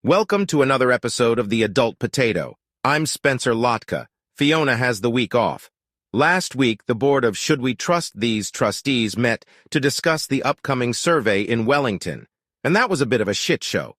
Welcome to another episode of The Adult Potato. I'm Spencer Lotka. Fiona has the week off. Last week, the board of Should We Trust These trustees met to discuss the upcoming survey in Wellington, and that was a bit of a shit show.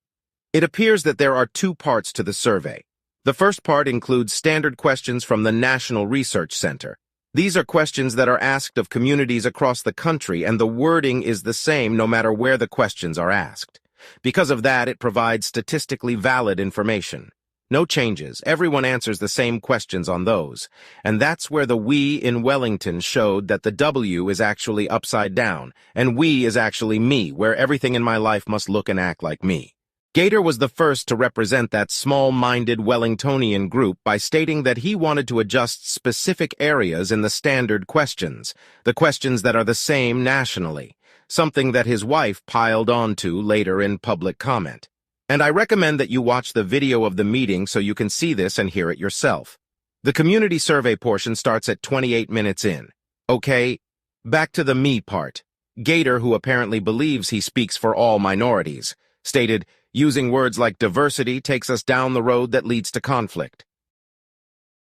It appears that there are two parts to the survey. The first part includes standard questions from the National Research Center. These are questions that are asked of communities across the country, and the wording is the same no matter where the questions are asked. Because of that, it provides statistically valid information. No changes. Everyone answers the same questions on those. And that's where the we in Wellington showed that the W is actually upside down, and we is actually me, where everything in my life must look and act like me. Gator was the first to represent that small-minded Wellingtonian group by stating that he wanted to adjust specific areas in the standard questions, the questions that are the same nationally, something that his wife piled onto later in public comment. And I recommend that you watch the video of the meeting so you can see this and hear it yourself. The community survey portion starts at 28 minutes in. Okay, back to the me part. Gator, who apparently believes he speaks for all minorities, stated, using words like diversity takes us down the road that leads to conflict.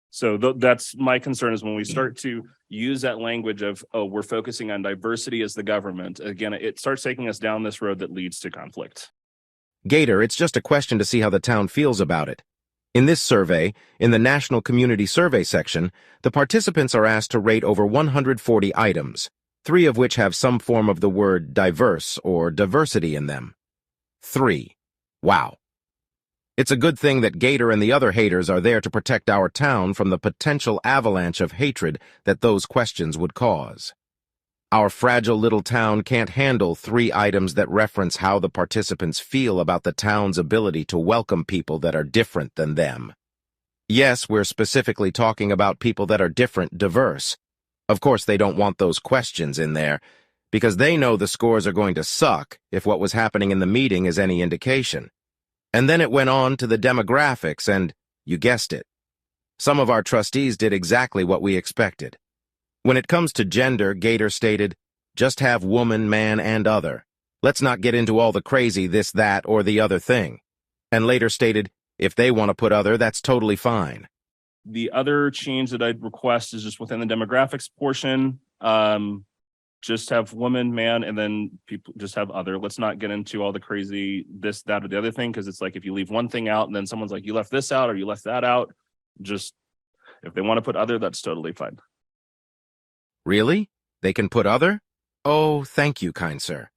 So that's my concern, is when we start to use that language of, oh, we're focusing on diversity as the government, again, it starts taking us down this road that leads to conflict. Gator, it's just a question to see how the town feels about it. In this survey, in the National Community Survey section, the participants are asked to rate over 140 items, 3 of which have some form of the word diverse or diversity in them. 3. Wow. It's a good thing that Gator and the other haters are there to protect our town from the potential avalanche of hatred that those questions would cause. Our fragile little town can't handle 3 items that reference how the participants feel about the town's ability to welcome people that are different than them. Yes, we're specifically talking about people that are different, diverse. Of course, they don't want those questions in there, because they know the scores are going to suck if what was happening in the meeting is any indication. And then it went on to the demographics, and, you guessed it, some of our trustees did exactly what we expected. When it comes to gender, Gator stated, just have woman, man, and other. Let's not get into all the crazy this, that, or the other thing. And later stated, if they want to put other, that's totally fine. The other change that I'd request is just within the demographics portion, just have woman, man, and then people just have other. Let's not get into all the crazy this, that, or the other thing, because it's like if you leave one thing out and then someone's like, you left this out or you left that out, just if they want to put other, that's totally fine. Really? They can put other? Oh, thank you, kind sir.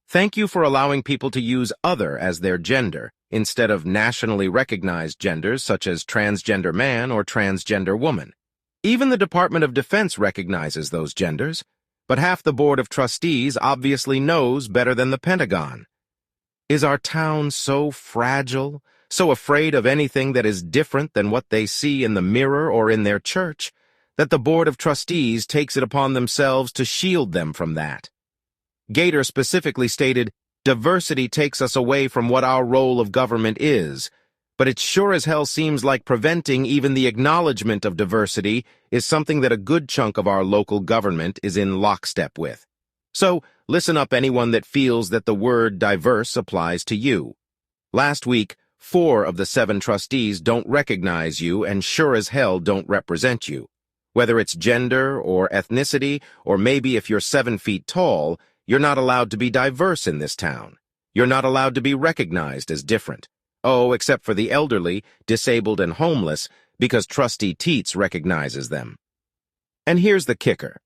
Thank you for allowing people to use other as their gender, instead of nationally recognized genders such as transgender man or transgender woman. Even the Department of Defense recognizes those genders, but half the Board of Trustees obviously knows better than the Pentagon. Is our town so fragile, so afraid of anything that is different than what they see in the mirror or in their church, that the Board of Trustees takes it upon themselves to shield them from that? Gator specifically stated, diversity takes us away from what our role of government is, but it sure as hell seems like preventing even the acknowledgement of diversity is something that a good chunk of our local government is in lockstep with. So, listen up anyone that feels that the word diverse applies to you. Last week, 4 of the 7 trustees don't recognize you and sure as hell don't represent you. Whether it's gender or ethnicity, or maybe if you're 7 feet tall, you're not allowed to be diverse in this town. You're not allowed to be recognized as different. Oh, except for the elderly, disabled, and homeless, because Trustee Teets recognizes them. And here's the kicker.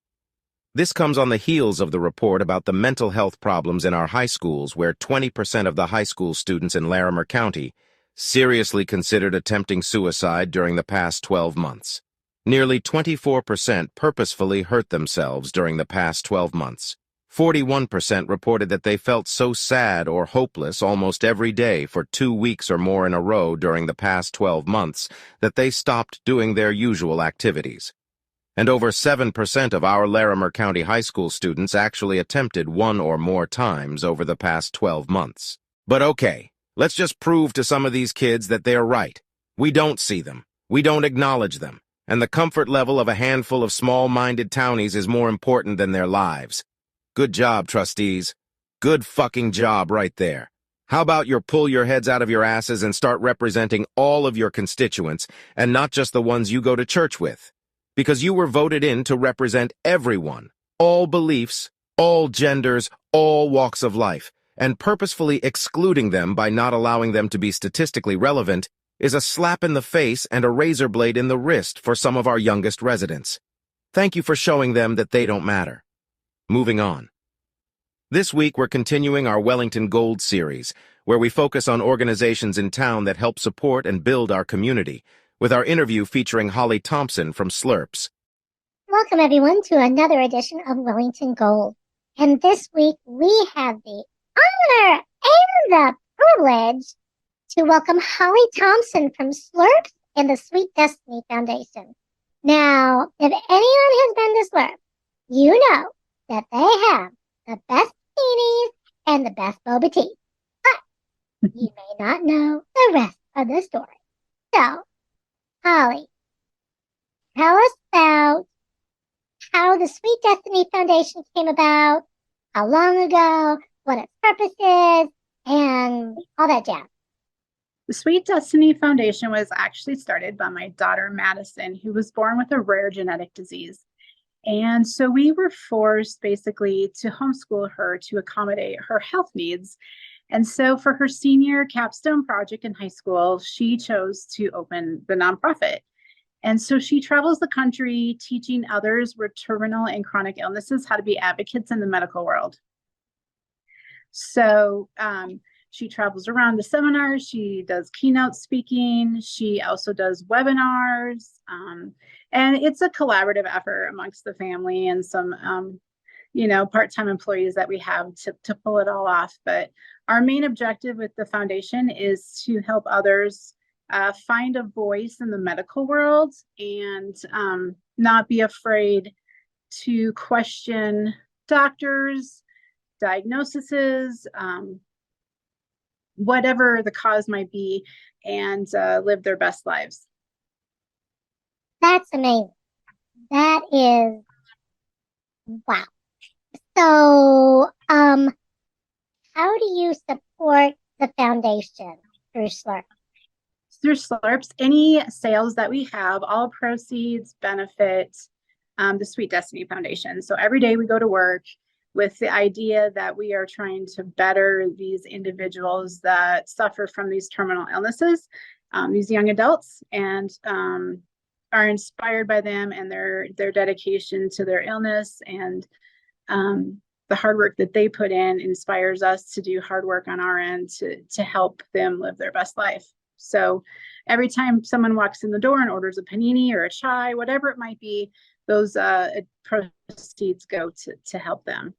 This comes on the heels of the report about the mental health problems in our high schools, where 20% of the high school students in Larimer County seriously considered attempting suicide during the past 12 months. Nearly 24% purposefully hurt themselves during the past 12 months. 41% reported that they felt so sad or hopeless almost every day for 2 weeks or more in a row during the past 12 months that they stopped doing their usual activities. And over 7% of our Larimer County high school students actually attempted 1 or more times over the past 12 months. But okay, let's just prove to some of these kids that they are right. We don't see them. We don't acknowledge them. and the comfort level of a handful of small-minded townies is more important than their lives. Good job, trustees. Good fucking job right there. How about you pull your heads out of your asses and start representing all of your constituents, and not just the ones you go to church with? Because you were voted in to represent everyone, all beliefs, all genders, all walks of life, and purposefully excluding them by not allowing them to be statistically relevant is a slap in the face and a razor blade in the wrist for some of our youngest residents. Thank you for showing them that they don't matter. Moving on. This week, we're continuing our Wellington Gold series, where we focus on organizations in town that help support and build our community, with our interview featuring Holly Thompson from Slurps. Welcome, everyone, to another edition of Wellington Gold. And this week, we have the honor and the privilege to welcome Holly Thompson from Slurps and the Sweet Destiny Foundation. Now, if anyone has been to Slurps, you know that they have the best beanies and the best boba tea. But you may not know the rest of the story. So, Holly, tell us about how the Sweet Destiny Foundation came about, how long ago, what its purpose is, and all that jazz. The Sweet Destiny Foundation was actually started by my daughter, Madison, who was born with a rare genetic disease. And so we were forced basically to homeschool her to accommodate her health needs. And so for her senior capstone project in high school, she chose to open the nonprofit. And so she travels the country teaching others with terminal and chronic illnesses how to be advocates in the medical world. So she travels around the seminars, she does keynote speaking, she also does webinars, and it's a collaborative effort amongst the family and some, part-time employees that we have to pull it all off. But our main objective with the foundation is to help others find a voice in the medical world and not be afraid to question doctors, diagnoses, whatever the cause might be, and live their best lives. That's amazing. That is, wow. So, how do you support the foundation through Slurp? Through Slurps, any sales that we have, all proceeds benefit the Sweet Destiny Foundation. So every day we go to work with the idea that we are trying to better these individuals that suffer from these terminal illnesses, these young adults, and are inspired by them and their dedication to their illness, and the hard work that they put in inspires us to do hard work on our end to help them live their best life. So every time someone walks in the door and orders a panini or a chai, whatever it might be, those proceeds go to help them.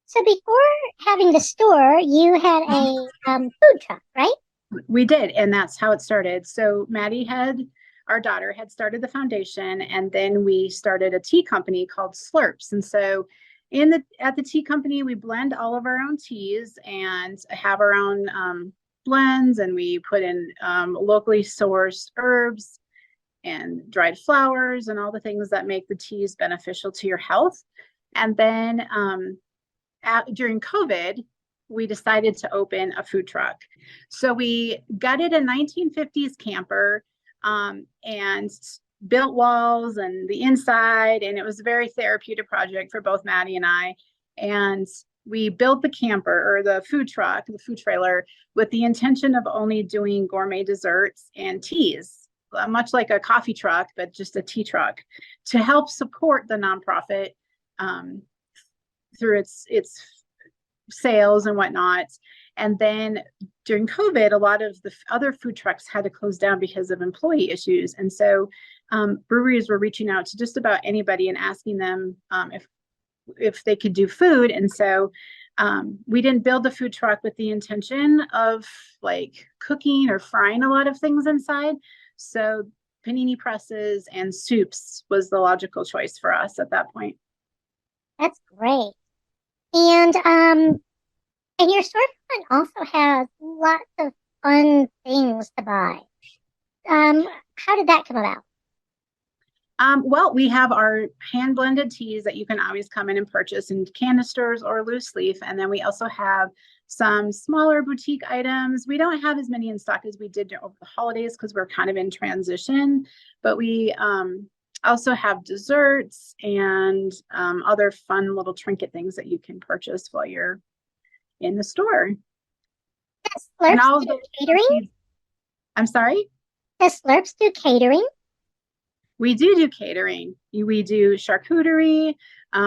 So before having the store, you had a food truck, right? We did, and that's how it started. So Maddie our daughter had started the foundation, and then we started a tea company called Slurps. And so at the tea company, we blend all of our own teas and have our own blends, and we put in locally sourced herbs and dried flowers and all the things that make the teas beneficial to your health. And then during COVID, we decided to open a food truck. So we gutted a 1950s camper and built walls and the inside, and it was a very therapeutic project for both Maddie and I. And we built the camper, or the food truck, the food trailer, with the intention of only doing gourmet desserts and teas, much like a coffee truck, but just a tea truck, to help support the nonprofit through its sales and whatnot. And then during COVID, a lot of the other food trucks had to close down because of employee issues. And so breweries were reaching out to just about anybody and asking them if they could do food. And so we didn't build the food truck with the intention of like cooking or frying a lot of things inside. So panini presses and soups was the logical choice for us at that point. That's great. And your storefront also has lots of fun things to buy. How did that come about? Well, we have our hand blended teas that you can always come in and purchase in canisters or loose leaf. And then we also have some smaller boutique items. We don't have as many in stock as we did over the holidays because we're kind of in transition, but we also have desserts and other fun little trinket things that you can purchase while you're in the store. Does And Slurps all do the catering? I'm sorry? Does Slurps do catering? We do catering. We do charcuterie.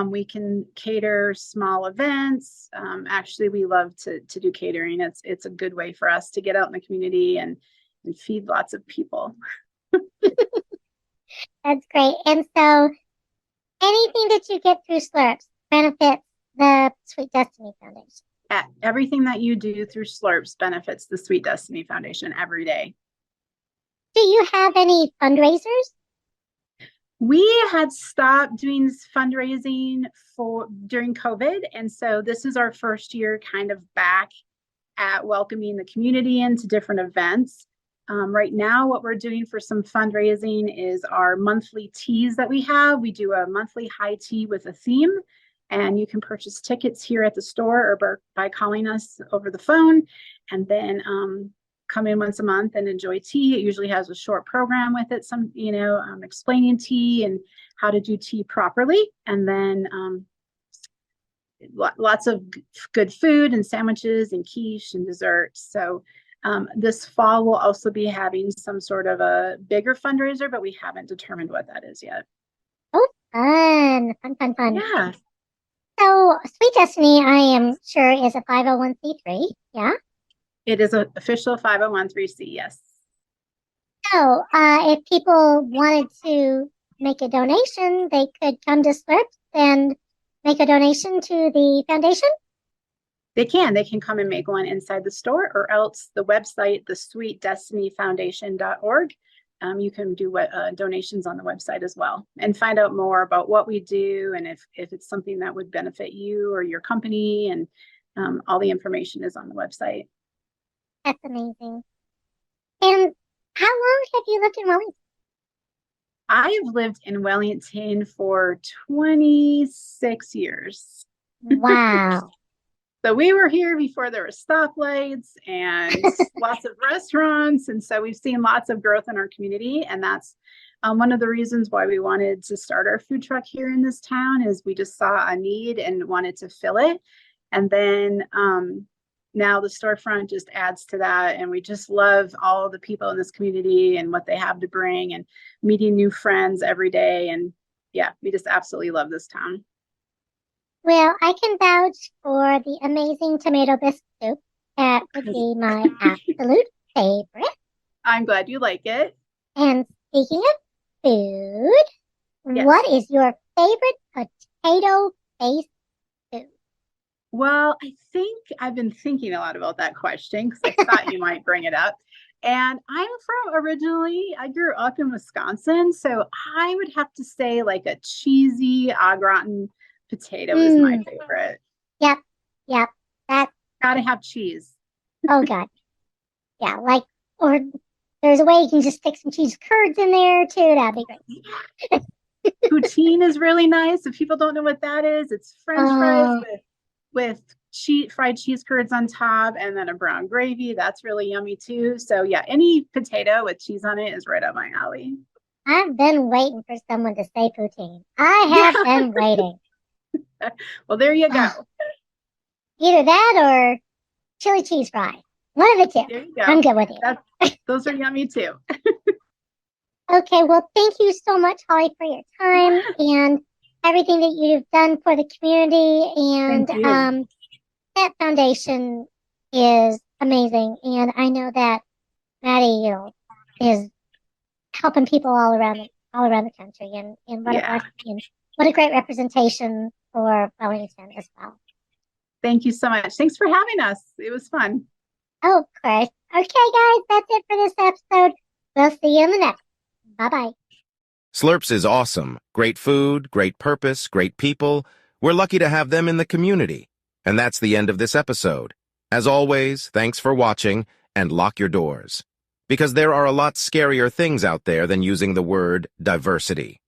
We can cater small events. Actually, we love to do catering. It's a good way for us to get out in the community and feed lots of people. That's great. And so anything that you get through Slurps benefits the Sweet Destiny Foundation. Everything that you do through Slurps benefits the Sweet Destiny Foundation every day. Do you have any fundraisers? We had stopped doing fundraising during COVID. And so this is our first year kind of back at welcoming the community into different events. Right now, what we're doing for some fundraising is our monthly teas that we have. We do a monthly high tea with a theme, and you can purchase tickets here at the store or by calling us over the phone, and then come in once a month and enjoy tea. It usually has a short program with it, some, explaining tea and how to do tea properly. And then lots of good food and sandwiches and quiche and desserts. So this fall, we'll also be having some sort of a bigger fundraiser, but we haven't determined what that is yet. Oh, fun. Yeah. So Sweet Destiny, I am sure, is a 501c3, yeah? It is an official 501(c)(3), yes. So if people wanted to make a donation, they could come to Slurps and make a donation to the foundation? They can come and make one inside the store, or else the website, thesweetdestinyfoundation.org. You can do donations on the website as well and find out more about what we do and if it's something that would benefit you or your company. And all the information is on the website. That's amazing. And how long have you lived in Wellington? I have lived in Wellington for 26 years. Wow. So we were here before there were stoplights and lots of restaurants. And so we've seen lots of growth in our community. And that's one of the reasons why we wanted to start our food truck here in this town, is we just saw a need and wanted to fill it. And then now the storefront just adds to that. And we just love all the people in this community and what they have to bring and meeting new friends every day. And yeah, we just absolutely love this town. Well, I can vouch for the amazing tomato bisque soup. That would be my absolute favorite. I'm glad you like it. And speaking of food, yes. What is your favorite potato-based food? Well, I think I've been thinking a lot about that question because I thought you might bring it up. And I grew up in Wisconsin, so I would have to say like a cheesy au gratin potato is my favorite. Yep. That gotta have cheese. Oh God. Yeah, or there's a way you can just stick some cheese curds in there too. That'd be great. Poutine is really nice. If people don't know what that is, it's French fries with fried cheese curds on top and then a brown gravy. That's really yummy too. So yeah, any potato with cheese on it is right up my alley. I've been waiting for someone to say poutine. I have been waiting. Well, there you go. Either that or chili cheese fry. One of the two. There you go. I'm good with you. Those are yummy too. Okay, well, thank you so much, Holly, for your time and everything that you've done for the community. And that foundation is amazing. And I know that Maddie, is helping people all around the country. And what a great representation for Wellington as well. Thank you so much. Thanks for having us. It was fun. Oh, of course. Okay, guys, that's it for this episode. We'll see you in the next. Bye-bye. Slurps is awesome. Great food, great purpose, great people. We're lucky to have them in the community. And that's the end of this episode. As always, thanks for watching, and lock your doors. Because there are a lot scarier things out there than using the word diversity.